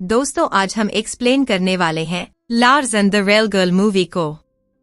दोस्तों, आज हम एक्सप्लेन करने वाले हैं Lars and the real girl movie को।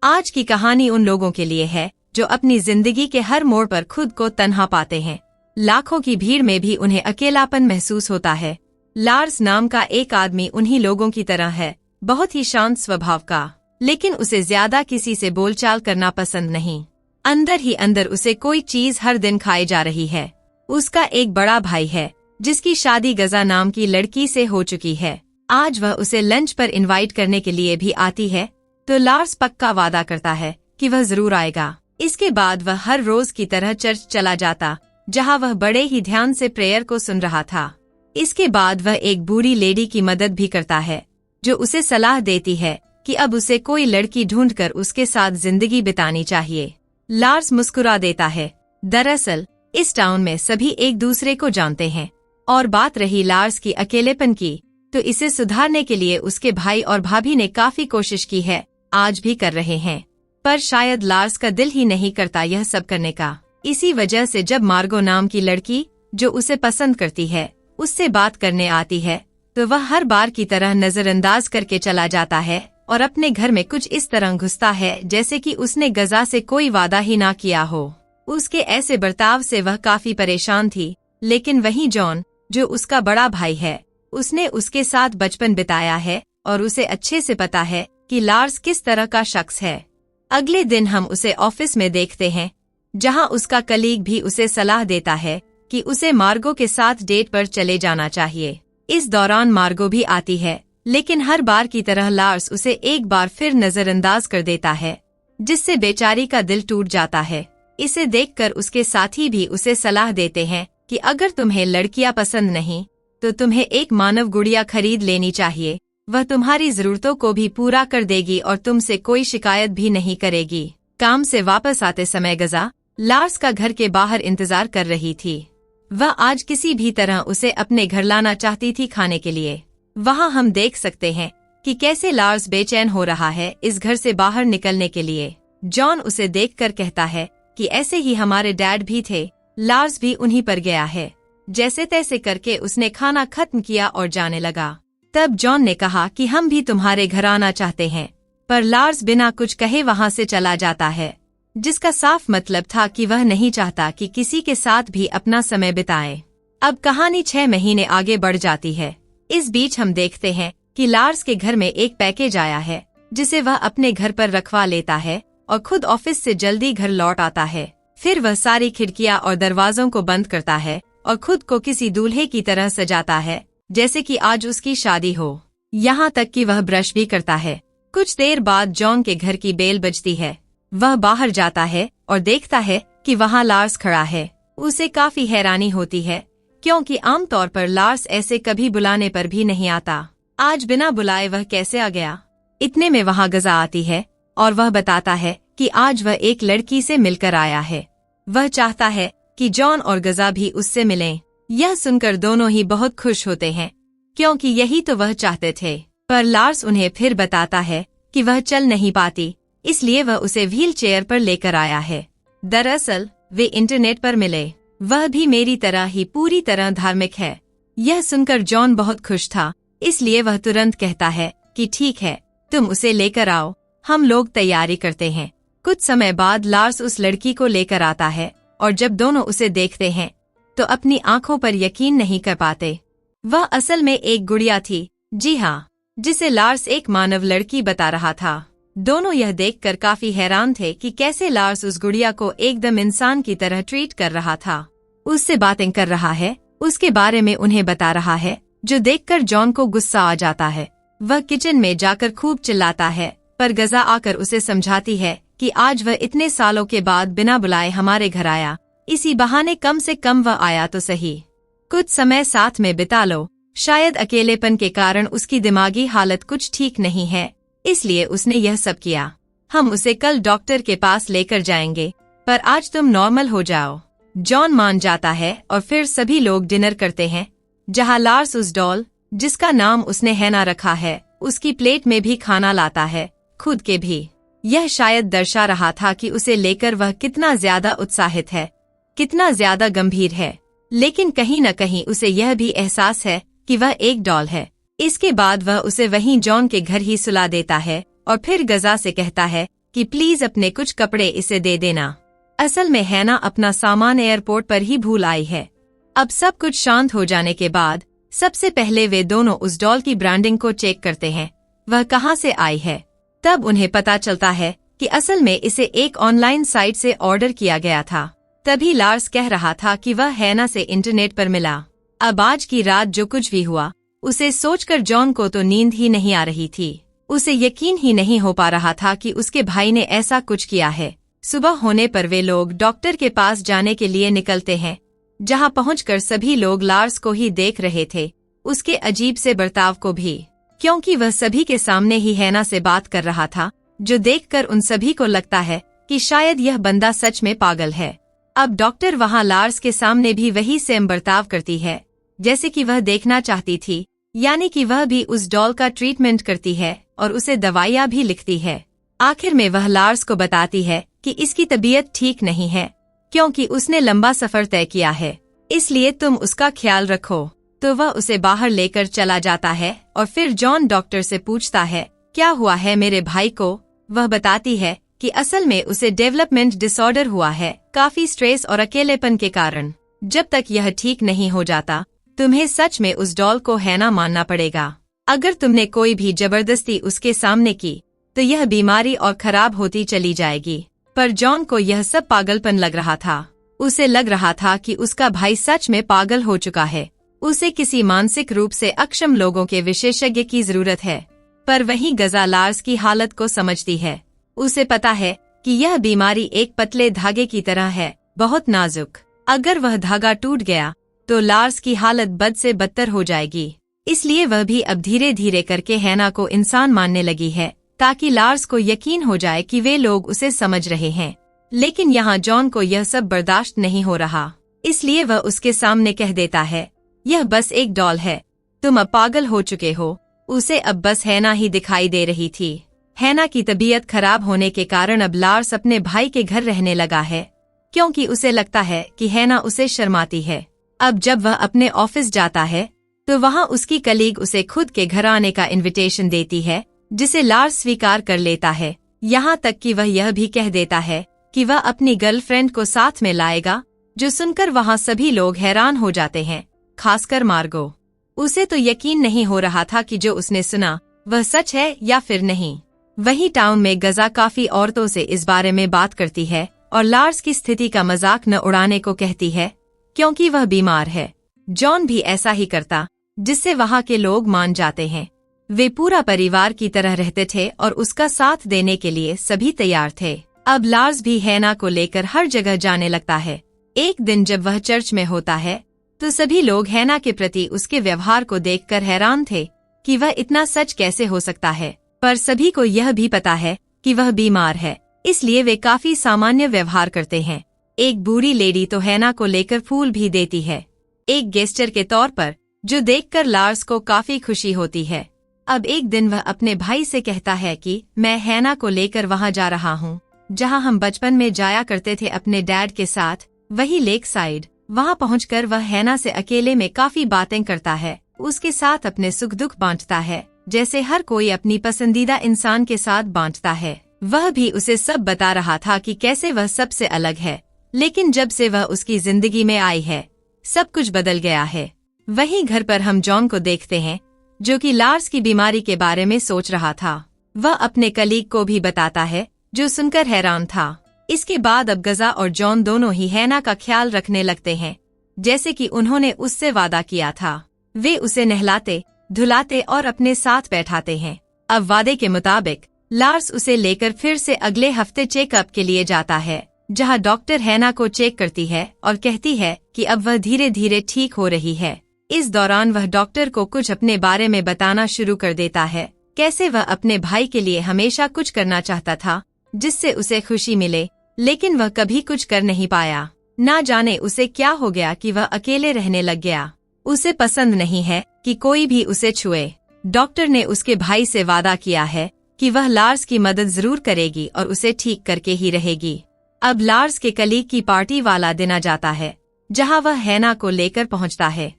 आज की कहानी उन लोगों के लिए है जो अपनी जिंदगी के हर मोड़ पर खुद को तन्हा पाते हैं। लाखों की भीड़ में भी उन्हें अकेलापन महसूस होता है। लार्स नाम का एक आदमी उन्हीं लोगों की तरह है, बहुत ही शांत स्वभाव का, लेकिन उसे ज्यादा किसी से बोलचाल करना पसंद नहीं। अंदर ही अंदर उसे कोई चीज हर दिन खाई जा रही है। उसका एक बड़ा भाई है जिसकी शादी गजा नाम की लड़की से हो चुकी है। आज वह उसे लंच पर इनवाइट करने के लिए भी आती है, तो लार्स पक्का वादा करता है कि वह जरूर आएगा। इसके बाद वह हर रोज की तरह चर्च चला जाता, जहां वह बड़े ही ध्यान से प्रेयर को सुन रहा था। इसके बाद वह एक बूढ़ी लेडी की मदद भी करता है, जो उसे सलाह देती है कि अब उसे कोई लड़की ढूंढकर उसके साथ जिंदगी बितानी चाहिए। लार्स मुस्कुरा देता है। दरअसल इस टाउन में सभी एक दूसरे को जानते हैं। और बात रही लार्स की अकेलेपन की, तो इसे सुधारने के लिए उसके भाई और भाभी ने काफी कोशिश की है, आज भी कर रहे हैं, पर शायद लार्स का दिल ही नहीं करता यह सब करने का। इसी वजह से जब मार्गो नाम की लड़की, जो उसे पसंद करती है, उससे बात करने आती है, तो वह हर बार की तरह नजरअंदाज करके चला जाता है और अपने घर में कुछ इस तरह घुसता है जैसे कि उसने गजा से कोई वादा ही ना किया हो। उसके ऐसे बर्ताव से वह काफी परेशान थी, लेकिन वहीं जॉन, जो उसका बड़ा भाई है, उसने उसके साथ बचपन बिताया है और उसे अच्छे से पता है कि लार्स किस तरह का शख्स है। अगले दिन हम उसे ऑफिस में देखते हैं, जहां उसका कलीग भी उसे सलाह देता है कि उसे मार्गो के साथ डेट पर चले जाना चाहिए। इस दौरान मार्गो भी आती है, लेकिन हर बार की तरह लार्स उसे एक बार फिर नजरअंदाज कर देता है, जिससे बेचारी का दिल टूट जाता है। इसे देखकर उसके साथी भी उसे सलाह देते हैं कि अगर तुम्हें लड़कियां पसंद नहीं, तो तुम्हें एक मानव गुड़िया खरीद लेनी चाहिए। वह तुम्हारी जरूरतों को भी पूरा कर देगी और तुमसे कोई शिकायत भी नहीं करेगी। काम से वापस आते समय गजा लार्स का घर के बाहर इंतजार कर रही थी। वह आज किसी भी तरह उसे अपने घर लाना चाहती थी खाने के लिए। वहाँ हम देख सकते हैं कि कैसे लार्स बेचैन हो रहा है इस घर से बाहर निकलने के लिए। जॉन उसे देखकर कहता है कि ऐसे ही हमारे डैड भी थे, लार्स भी उन्हीं पर गया है। जैसे तैसे करके उसने खाना खत्म किया और जाने लगा। तब जॉन ने कहा कि हम भी तुम्हारे घर आना चाहते हैं, पर लार्स बिना कुछ कहे वहाँ से चला जाता है, जिसका साफ मतलब था कि वह नहीं चाहता कि किसी के साथ भी अपना समय बिताए। अब कहानी 6 महीने आगे बढ़ जाती है। इस बीच हम देखते हैं कि लार्स के घर में एक पैकेज आया है, जिसे वह अपने घर पर रखवा लेता है और खुद ऑफिस से जल्दी घर लौट आता है। फिर वह सारी खिड़कियां और दरवाजों को बंद करता है और खुद को किसी दूल्हे की तरह सजाता है, जैसे कि आज उसकी शादी हो। यहाँ तक कि वह ब्रश भी करता है। कुछ देर बाद जॉन के घर की बेल बजती है। वह बाहर जाता है और देखता है कि वहाँ लार्स खड़ा है। उसे काफी हैरानी होती है, क्योंकि आमतौर पर लार्स ऐसे कभी बुलाने पर भी नहीं आता। आज बिना बुलाए वह कैसे आ गया? इतने में वहाँ गजा आती है और वह बताता है कि आज वह एक लड़की से मिलकर आया है। वह चाहता है कि जॉन और गजा भी उससे मिलें। यह सुनकर दोनों ही बहुत खुश होते हैं, क्योंकि यही तो वह चाहते थे। पर लार्स उन्हें फिर बताता है कि वह चल नहीं पाती, इसलिए वह उसे व्हील चेयर पर लेकर आया है। दरअसल वे इंटरनेट पर मिले। वह भी मेरी तरह ही पूरी तरह धार्मिक है। यह सुनकर जॉन बहुत खुश था, इसलिए वह तुरंत कहता है कि ठीक है, तुम उसे लेकर आओ, हम लोग तैयारी करते हैं। कुछ समय बाद लार्स उस लड़की को लेकर आता है और जब दोनों उसे देखते हैं तो अपनी आंखों पर यकीन नहीं कर पाते। वह असल में एक गुड़िया थी, जी हाँ, जिसे लार्स एक मानव लड़की बता रहा था। दोनों यह देखकर काफी हैरान थे कि कैसे लार्स उस गुड़िया को एकदम इंसान की तरह ट्रीट कर रहा था, उससे बातें कर रहा है, उसके बारे में उन्हें बता रहा है, जो देखकर जॉन को गुस्सा आ जाता है। वह किचन में जाकर खूब चिल्लाता है, पर गजा आकर उसे समझाती है कि आज वह इतने सालों के बाद बिना बुलाए हमारे घर आया, इसी बहाने कम से कम वह आया तो सही। कुछ समय साथ में बिता लो। शायद अकेलेपन के कारण उसकी दिमागी हालत कुछ ठीक नहीं है, इसलिए उसने यह सब किया। हम उसे कल डॉक्टर के पास लेकर जाएंगे, पर आज तुम नॉर्मल हो जाओ। जॉन मान जाता है और फिर सभी लोग डिनर करते हैं, जहां लार्स उस डॉल, जिसका नाम उसने हैना रखा है, उसकी प्लेट में भी खाना लाता है, खुद के भी। यह शायद दर्शा रहा था कि उसे लेकर वह कितना ज्यादा उत्साहित है, कितना ज्यादा गंभीर है। लेकिन कहीं न कहीं उसे यह भी एहसास है कि वह एक डॉल है, इसके बाद वह उसे वहीं जॉन के घर ही सुला देता है और फिर गजा से कहता है कि प्लीज अपने कुछ कपड़े इसे दे देना। असल में हैना अपना सामान एयरपोर्ट पर ही भूल आई है। अब सब कुछ शांत हो जाने के बाद सबसे पहले वे दोनों उस डॉल की ब्रांडिंग को चेक करते हैं, वह कहाँ से आई है। तब उन्हें पता चलता है कि असल में इसे एक ऑनलाइन साइट से ऑर्डर किया गया था। तभी लार्स कह रहा था कि वह हैना से इंटरनेट पर मिला। अब आज की रात जो कुछ भी हुआ उसे सोचकर जॉन को तो नींद ही नहीं आ रही थी। उसे यकीन ही नहीं हो पा रहा था कि उसके भाई ने ऐसा कुछ किया है। सुबह होने पर वे लोग डॉक्टर के पास जाने के लिए निकलते हैं, जहां पहुंचकर सभी लोग लार्स को ही देख रहे थे, उसके अजीब से बर्ताव को भी, क्योंकि वह सभी के सामने ही हैना से बात कर रहा था, जो देखकर उन सभी को लगता है कि शायद यह बंदा सच में पागल है। अब डॉक्टर वहां लार्स के सामने भी वही सेम बर्ताव करती है जैसे कि वह देखना चाहती थी, यानी कि वह भी उस डॉल का ट्रीटमेंट करती है और उसे दवाइयाँ भी लिखती है। आखिर में वह लार्स को बताती है कि इसकी तबीयत ठीक नहीं है, क्योंकि उसने लंबा सफर तय किया है, इसलिए तुम उसका ख्याल रखो। तो वह उसे बाहर लेकर चला जाता है और फिर जॉन डॉक्टर से पूछता है क्या हुआ है मेरे भाई को। वह बताती है कि असल में उसे डेवलपमेंट डिसऑर्डर हुआ है, काफी स्ट्रेस और अकेलेपन के कारण। जब तक यह ठीक नहीं हो जाता तुम्हें सच में उस डॉल को हैना मानना पड़ेगा। अगर तुमने कोई भी जबरदस्ती उसके सामने की तो यह बीमारी और खराब होती चली जाएगी। पर जॉन को यह सब पागलपन लग रहा था। उसे लग रहा था कि उसका भाई सच में पागल हो चुका है। उसे किसी मानसिक रूप से अक्षम लोगों के विशेषज्ञ की जरूरत है। पर वहीं गजा लार्स की हालत को समझती है। उसे पता है कि यह बीमारी एक पतले धागे की तरह है, बहुत नाजुक। अगर वह धागा टूट गया तो लार्स की हालत बद से बदतर हो जाएगी। इसलिए वह भी अब धीरे धीरे करके हैना को इंसान मानने लगी है, ताकि लार्स को यकीन हो जाए कि वे लोग उसे समझ रहे हैं। लेकिन यहाँ जॉन को यह सब बर्दाश्त नहीं हो रहा, इसलिए वह उसके सामने कह देता है यह बस एक डॉल है, तुम अब पागल हो चुके हो। उसे अब बस हैना ही दिखाई दे रही थी। हैना की तबीयत खराब होने के कारण अब लार्स अपने भाई के घर रहने लगा है, क्योंकि उसे लगता है कि हैना उसे शर्माती है। अब जब वह अपने ऑफिस जाता है तो वहाँ उसकी कलीग उसे खुद के घर आने का इनविटेशन देती है, जिसे लार्स स्वीकार कर लेता है। यहाँ तक कि वह यह भी कह देता है कि वह अपनी गर्लफ्रेंड को साथ में लाएगा, जो सुनकर वहाँ सभी लोग हैरान हो जाते हैं, खासकर मार्गो। उसे तो यकीन नहीं हो रहा था कि जो उसने सुना वह सच है या फिर नहीं। वहीं टाउन में गजा काफी औरतों से इस बारे में बात करती है और लार्स की स्थिति का मजाक न उड़ाने को कहती है, क्योंकि वह बीमार है। जॉन भी ऐसा ही करता, जिससे वहाँ के लोग मान जाते हैं। वे पूरा परिवार की तरह रहते थे और उसका साथ देने के लिए सभी तैयार थे। अब लार्स भी हैना को लेकर हर जगह जाने लगता है। एक दिन जब वह चर्च में होता है तो सभी लोग हैना के प्रति उसके व्यवहार को देखकर हैरान थे कि वह इतना सच कैसे हो सकता है। पर सभी को यह भी पता है कि वह बीमार है, इसलिए वे काफी सामान्य व्यवहार करते हैं। एक बूढ़ी लेडी तो हैना को लेकर फूल भी देती है, एक गेस्टर के तौर पर, जो देखकर लार्स को काफी खुशी होती है। अब एक दिन वह अपने भाई से कहता है कि मैं हैना को लेकर वहाँ जा रहा हूँ, जहाँ हम बचपन में जाया करते थे अपने डैड के साथ, वही लेक साइड। वहाँ पहुंचकर वह हैना से अकेले में काफी बातें करता है, उसके साथ अपने सुख दुख बांटता है, जैसे हर कोई अपनी पसंदीदा इंसान के साथ बांटता है। वह भी उसे सब बता रहा था कि कैसे वह सबसे अलग है, लेकिन जब से वह उसकी जिंदगी में आई है सब कुछ बदल गया है। वहीं घर पर हम जॉन को देखते हैं, जो कि लार्स की बीमारी के बारे में सोच रहा था। वह अपने कलीग को भी बताता है, जो सुनकर हैरान था। इसके बाद अब गजा और जॉन दोनों ही हैना का ख्याल रखने लगते हैं, जैसे कि उन्होंने उससे वादा किया था। वे उसे नहलाते धुलाते और अपने साथ बैठाते हैं। अब वादे के मुताबिक लार्स उसे लेकर फिर से अगले हफ्ते चेकअप के लिए जाता है, जहां डॉक्टर हैना को चेक करती है और कहती है कि अब वह धीरे धीरे ठीक हो रही है। इस दौरान वह डॉक्टर को कुछ अपने बारे में बताना शुरू कर देता है, कैसे वह अपने भाई के लिए हमेशा कुछ करना चाहता था जिससे उसे खुशी मिले, लेकिन वह कभी कुछ कर नहीं पाया। ना जाने उसे क्या हो गया कि वह अकेले रहने लग गया। उसे पसंद नहीं है कि कोई भी उसे छुए। डॉक्टर ने उसके भाई से वादा किया है कि वह लार्स की मदद जरूर करेगी और उसे ठीक करके ही रहेगी। अब लार्स के कलीग की पार्टी वाला दिन आ जाता है, जहां वह हैना को लेकर पहुंचता है।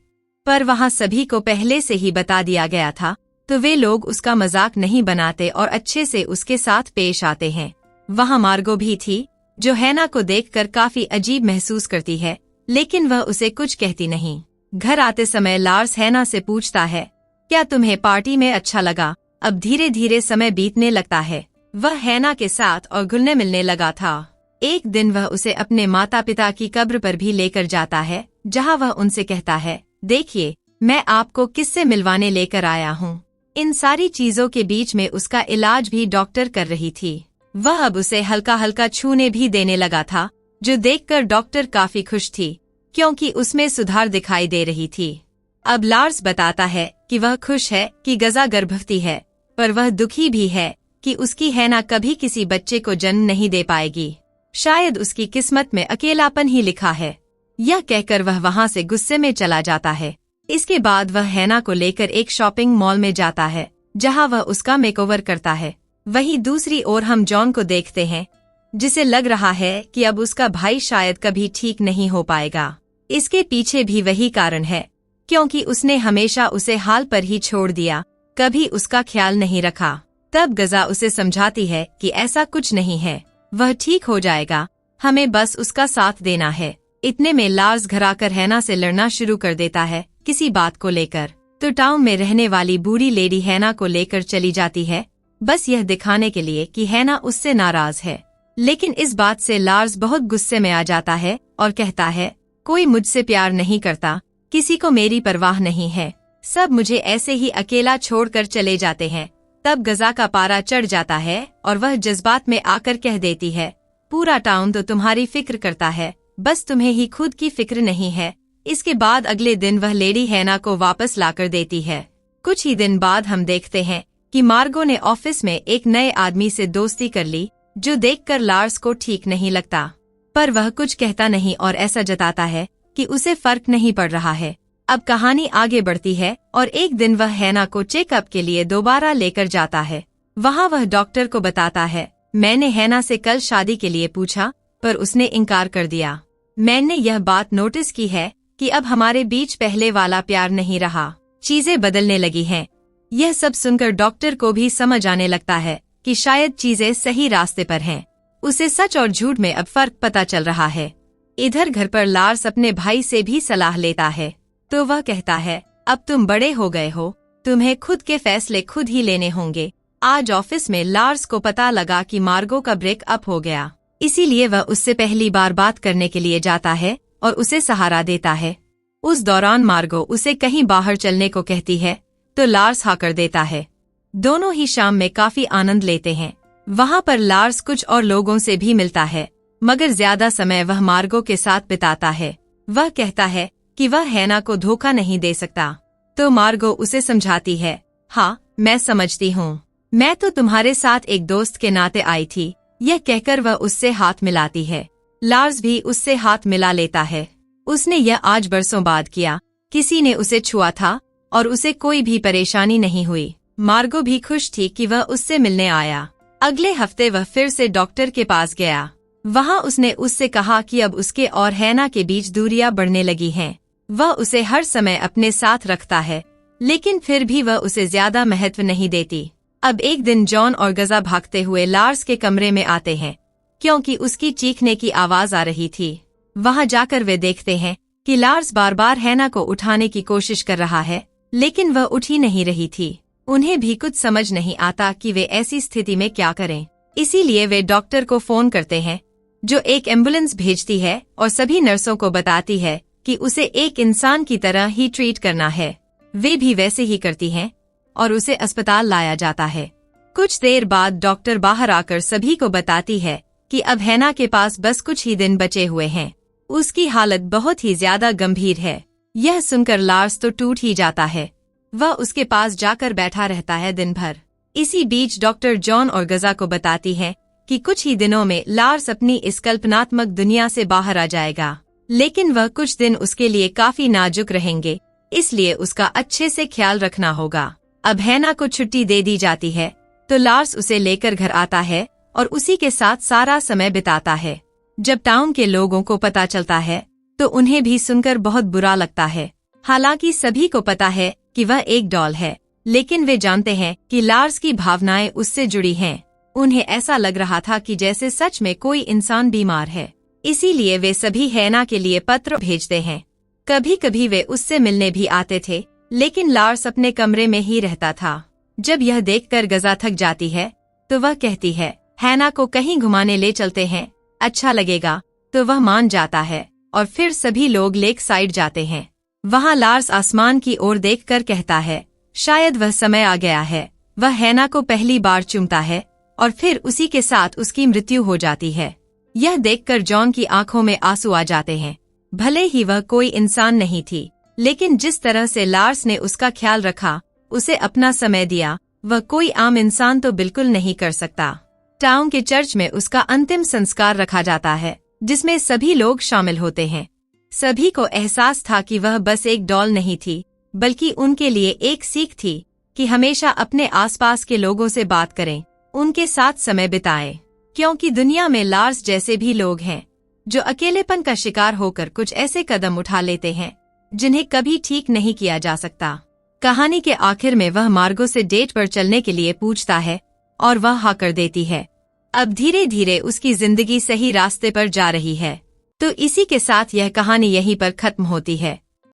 पर वहाँ सभी को पहले से ही बता दिया गया था, तो वे लोग उसका मजाक नहीं बनाते और अच्छे से उसके साथ पेश आते हैं। वहाँ मार्गो भी थी, जो हैना को देखकर काफी अजीब महसूस करती है, लेकिन वह उसे कुछ कहती नहीं। घर आते समय लार्स हैना से पूछता है, क्या तुम्हें पार्टी में अच्छा लगा? अब धीरे धीरे समय बीतने लगता है। वह हैना के साथ और घुलने मिलने लगा था। एक दिन वह उसे अपने माता पिता की कब्र पर भी लेकर जाता है, जहाँ वह उनसे कहता है, देखिए, मैं आपको किससे मिलवाने लेकर आया हूँ। इन सारी चीजों के बीच में उसका इलाज भी डॉक्टर कर रही थी। वह अब उसे हल्का हल्का छूने भी देने लगा था, जो देखकर डॉक्टर काफी खुश थी, क्योंकि उसमें सुधार दिखाई दे रही थी। अब लार्स बताता है कि वह खुश है कि गजा गर्भवती है, पर वह दुखी भी है कि उसकी हैना कभी किसी बच्चे को जन्म नहीं दे पाएगी। शायद उसकी किस्मत में अकेलापन ही लिखा है। यह कहकर वह वहाँ से गुस्से में चला जाता है। इसके बाद वह हैना को लेकर एक शॉपिंग मॉल में जाता है, जहाँ वह उसका मेकओवर करता है। वहीं दूसरी ओर हम जॉन को देखते हैं, जिसे लग रहा है कि अब उसका भाई शायद कभी ठीक नहीं हो पाएगा। इसके पीछे भी वही कारण है, क्योंकि उसने हमेशा उसे हाल पर ही छोड़ दिया, कभी उसका ख्याल नहीं रखा। तब गजा उसे समझाती है कि ऐसा कुछ नहीं है, वह ठीक हो जाएगा, हमें बस उसका साथ देना है। इतने में लार्स घर आकर हैना से लड़ना शुरू कर देता है किसी बात को लेकर, तो टाउन में रहने वाली बूढ़ी लेडी हैना को लेकर चली जाती है, बस यह दिखाने के लिए कि हैना उससे नाराज है। लेकिन इस बात से लार्स बहुत गुस्से में आ जाता है और कहता है, कोई मुझसे प्यार नहीं करता, किसी को मेरी परवाह नहीं है, सब मुझे ऐसे ही अकेला छोड़कर चले जाते हैं। तब गजा का पारा चढ़ जाता है और वह जज्बात में आकर कह देती है, पूरा टाउन तो तुम्हारी फिक्र करता है, बस तुम्हें ही खुद की फिक्र नहीं है। इसके बाद अगले दिन वह लेडी हैना को वापस लाकर देती है। कुछ ही दिन बाद हम देखते हैं कि मार्गो ने ऑफिस में एक नए आदमी से दोस्ती कर ली, जो देखकर लार्स को ठीक नहीं लगता, पर वह कुछ कहता नहीं और ऐसा जताता है कि उसे फर्क नहीं पड़ रहा है। अब कहानी आगे बढ़ती है और एक दिन वह हैना को चेकअप के लिए दोबारा लेकर जाता है। वहाँ वह डॉक्टर को बताता है, मैंने हैना से कल शादी के लिए पूछा, पर उसने इनकार कर दिया। मैंने यह बात नोटिस की है कि अब हमारे बीच पहले वाला प्यार नहीं रहा, चीजें बदलने लगी हैं। यह सब सुनकर डॉक्टर को भी समझ आने लगता है कि शायद चीजें सही रास्ते पर हैं। उसे सच और झूठ में अब फर्क पता चल रहा है। इधर घर पर लार्स अपने भाई से भी सलाह लेता है, तो वह कहता है, अब तुम बड़े हो गए हो, तुम्हें खुद के फैसले खुद ही लेने होंगे। आज ऑफिस में लार्स को पता लगा कि मार्गो का ब्रेकअप हो गया, इसीलिए वह उससे पहली बार बात करने के लिए जाता है और उसे सहारा देता है। उस दौरान मार्गो उसे कहीं बाहर चलने को कहती है, तो लार्स हाँ कर देता है। दोनों ही शाम में काफी आनंद लेते हैं। वहाँ पर लार्स कुछ और लोगों से भी मिलता है, मगर ज्यादा समय वह मार्गो के साथ बिताता है। वह कहता है कि वह हैना को धोखा नहीं दे सकता, तो मार्गो उसे समझाती है, हाँ मैं समझती हूँ, मैं तो तुम्हारे साथ एक दोस्त के नाते आई थी। यह कहकर वह उससे हाथ मिलाती है। लार्स भी उससे हाथ मिला लेता है। उसने यह आज बरसों बाद किया, किसी ने उसे छुआ था और उसे कोई भी परेशानी नहीं हुई। मार्गो भी खुश थी कि वह उससे मिलने आया। अगले हफ्ते वह फिर से डॉक्टर के पास गया। वहाँ उसने उससे कहा कि अब उसके और हैना के बीच दूरियां बढ़ने लगी हैं। वह उसे हर समय अपने साथ रखता है, लेकिन फिर भी वह उसे ज्यादा महत्व नहीं देती। अब एक दिन जॉन और गजा भागते हुए लार्स के कमरे में आते हैं, क्योंकि उसकी चीखने की आवाज आ रही थी। वहां जाकर वे देखते हैं कि लार्स बार बार हैना को उठाने की कोशिश कर रहा है, लेकिन वह उठ ही नहीं रही थी। उन्हें भी कुछ समझ नहीं आता कि वे ऐसी स्थिति में क्या करें। इसीलिए वे डॉक्टर को फोन करते हैं, जो एक एम्बुलेंस भेजती है और सभी नर्सों को बताती है कि उसे एक इंसान की तरह ही ट्रीट करना है। वे भी वैसे ही करती हैं और उसे अस्पताल लाया जाता है। कुछ देर बाद डॉक्टर बाहर आकर सभी को बताती है कि अब हैना के पास बस कुछ ही दिन बचे हुए हैं। उसकी हालत बहुत ही ज्यादा गंभीर है। यह सुनकर लार्स तो टूट ही जाता है। वह उसके पास जाकर बैठा रहता है दिन भर। इसी बीच डॉक्टर जॉन और गजा को बताती है कि कुछ ही दिनों में लार्स अपनी इस कल्पनात्मक दुनिया से बाहर आ जाएगा, लेकिन वह कुछ दिन उसके लिए काफी नाजुक रहेंगे, इसलिए उसका अच्छे से ख्याल रखना होगा। अब हैना को छुट्टी दे दी जाती है, तो लार्स उसे लेकर घर आता है और उसी के साथ सारा समय बिताता है। जब टाउन के लोगों को पता चलता है, तो उन्हें भी सुनकर बहुत बुरा लगता है। हालांकि सभी को पता है कि वह एक डॉल है, लेकिन वे जानते हैं कि लार्स की भावनाएं उससे जुड़ी हैं। उन्हें ऐसा लग रहा था कि जैसे सच में कोई इंसान बीमार है, इसीलिए वे सभी हैना के लिए पत्र भेजते हैं। कभी कभी वे उससे मिलने भी आते थे, लेकिन लार्स अपने कमरे में ही रहता था। जब यह देखकर गजा थक जाती है तो वह कहती है, हैना को कहीं घुमाने ले चलते हैं, अच्छा लगेगा। तो वह मान जाता है और फिर सभी लोग लेक साइड जाते हैं। वहाँ लार्स आसमान की ओर देखकर कहता है, शायद वह समय आ गया है। वह हैना को पहली बार चूमता है और फिर उसी के साथ उसकी मृत्यु हो जाती है। यह देखकर जॉन की आंखों में आंसू आ जाते हैं। भले ही वह कोई इंसान नहीं थी, लेकिन जिस तरह से लार्स ने उसका ख्याल रखा, उसे अपना समय दिया, वह कोई आम इंसान तो बिल्कुल नहीं कर सकता। टाउन के चर्च में उसका अंतिम संस्कार रखा जाता है, जिसमें सभी लोग शामिल होते हैं। सभी को एहसास था कि वह बस एक डॉल नहीं थी, बल्कि उनके लिए एक सीख थी कि हमेशा अपने आसपास के लोगों से बात करें, उनके साथ समय बिताएं, क्योंकि दुनिया में लार्स जैसे भी लोग हैं जो अकेलेपन का शिकार होकर कुछ ऐसे कदम उठा लेते हैं जिन्हें कभी ठीक नहीं किया जा सकता। कहानी के आखिर में वह मार्गो से डेट पर चलने के लिए पूछता है और वह हाँ कर देती है। अब धीरे धीरे उसकी जिंदगी सही रास्ते पर जा रही है। तो इसी के साथ यह कहानी यहीं पर खत्म होती है।